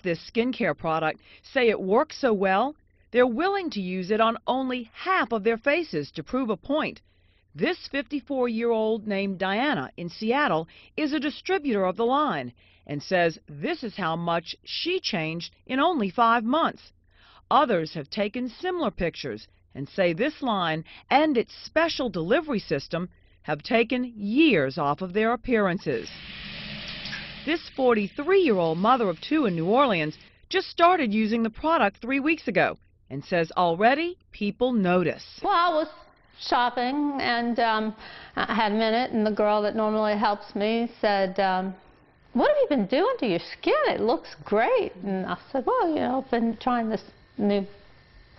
this skincare product say it works so well, they're willing to use it on only half of their faces to prove a point. This 54-year-old named Diana in Seattle is a distributor of the line and says this is how much she changed in only 5 months. Others have taken similar pictures and say this line and its special delivery system have taken years off of their appearances. This 43-year-old mother of 2 in New Orleans just started using the product 3 weeks ago and says already people notice. Well, I was shopping and I had a minute, and the girl that normally helps me said, what have you been doing to your skin? It looks great. And I said, well, you know, I've been trying this new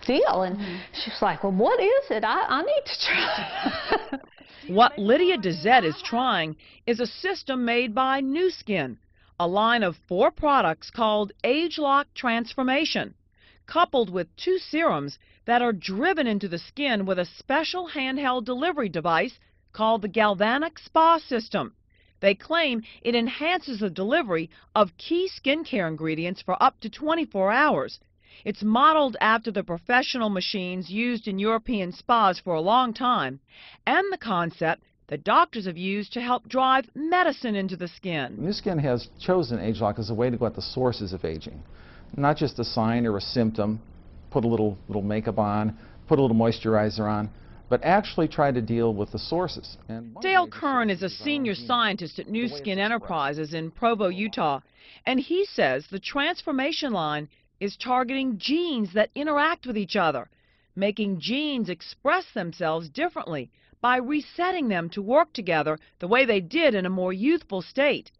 deal. And she's like, well, what is it? I need to try. What Lydia Dezette is trying is a system made by New Skin, a line of 4 products called ageLOC Transformation, coupled with 2 serums that are driven into the skin with a special handheld delivery device called the Galvanic Spa system. They claim it enhances the delivery of key skincare ingredients for up to 24 hours. It's modeled after the professional machines used in European spas for a long time, and the concept that doctors have used to help drive medicine into the skin. New Skin has chosen ageLOC as a way to go at the sources of aging, not just a sign or a symptom, put a little makeup on, put a little moisturizer on, but actually try to deal with the sources. Dale Kern is a senior scientist at New Skin Enterprises in Provo, Utah, and he says the transformation line is targeting genes that interact with each other, making genes express themselves differently by resetting them to work together the way they did in a more youthful state.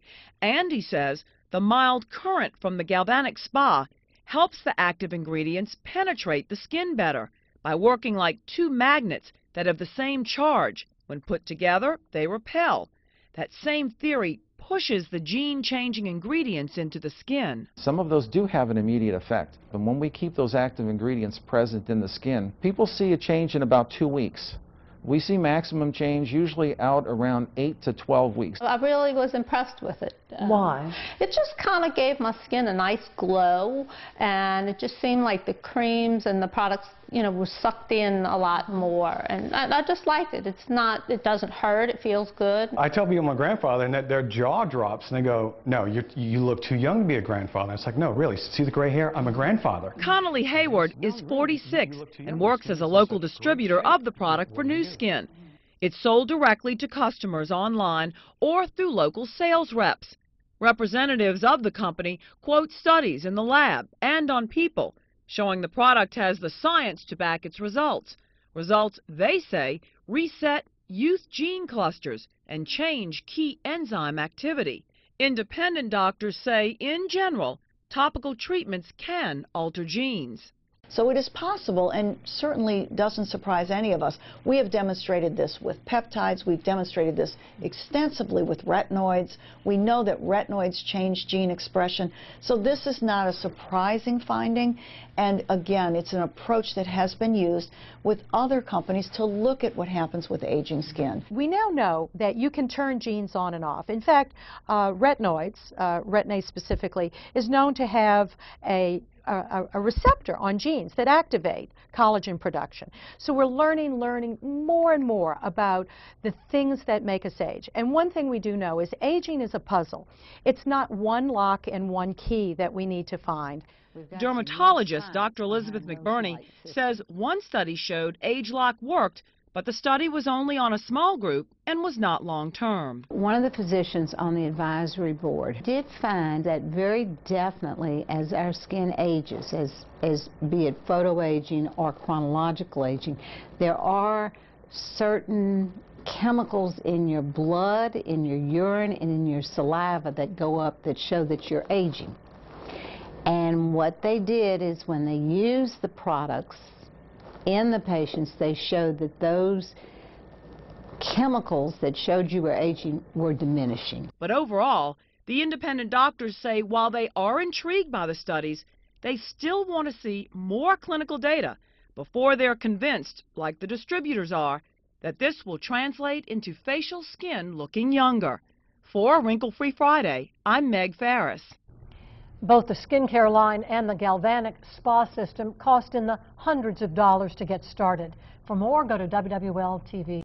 And he says the mild current from the Galvanic Spa helps the active ingredients penetrate the skin better by working like 2 magnets that have the same charge. When put together, they repel. That same theory pushes the gene-changing ingredients into the skin. Some of those do have an immediate effect, but when we keep those active ingredients present in the skin, people see a change in about 2 weeks. We see maximum change usually out around 8 to 12 weeks. I really was impressed with it. Why? It just kind of gave my skin a nice glow, and it just seemed like the creams and the products, you know, were sucked in a lot more, and I just liked it. It doesn't hurt, it feels good. I tell people my grandfather, and that their jaw drops, and they go, no, you look too young to be a grandfather. It's like, no, really, see the gray hair? I'm a grandfather. Connolly Hayward is 46 and works as a local distributor of the product for New Skin. It's sold directly to customers online or through local sales reps. Representatives of the company quote studies in the lab and on people, showing the product has the science to back its results. Results, they say, reset youth gene clusters and change key enzyme activity. Independent doctors say, in general, topical treatments can alter genes. So it is possible, and certainly doesn't surprise any of us. We have demonstrated this with peptides. We've demonstrated this extensively with retinoids. We know that retinoids change gene expression. So this is not a surprising finding. And again, it's an approach that has been used with other companies to look at what happens with aging skin. We now know that you can turn genes on and off. In fact, retinoids, retinase specifically, is known to have a receptor on genes that activate collagen production. So we're learning more and more about the things that make us age. And one thing we do know is aging is a puzzle. It's not one lock and one key that we need to find. Dermatologist Dr. Elizabeth McBurney says one study showed ageLOC worked, but the study was only on a small group and was not long-term. One of the physicians on the advisory board did find that very definitely as our skin ages, as be it photoaging or chronological aging, there are certain chemicals in your blood, in your urine, and in your saliva that go up that show that you're aging. And what they did is when they used the products in the patients, they showed that those chemicals that showed you were aging were diminishing. But overall, the independent doctors say while they are intrigued by the studies, they still want to see more clinical data before they're convinced, like the distributors are, that this will translate into facial skin looking younger. For Wrinkle-Free Friday, I'm Meg Ferris. Both the skincare line and the Galvanic Spa system cost in the hundreds of dollars to get started. For more, go to WWL TV.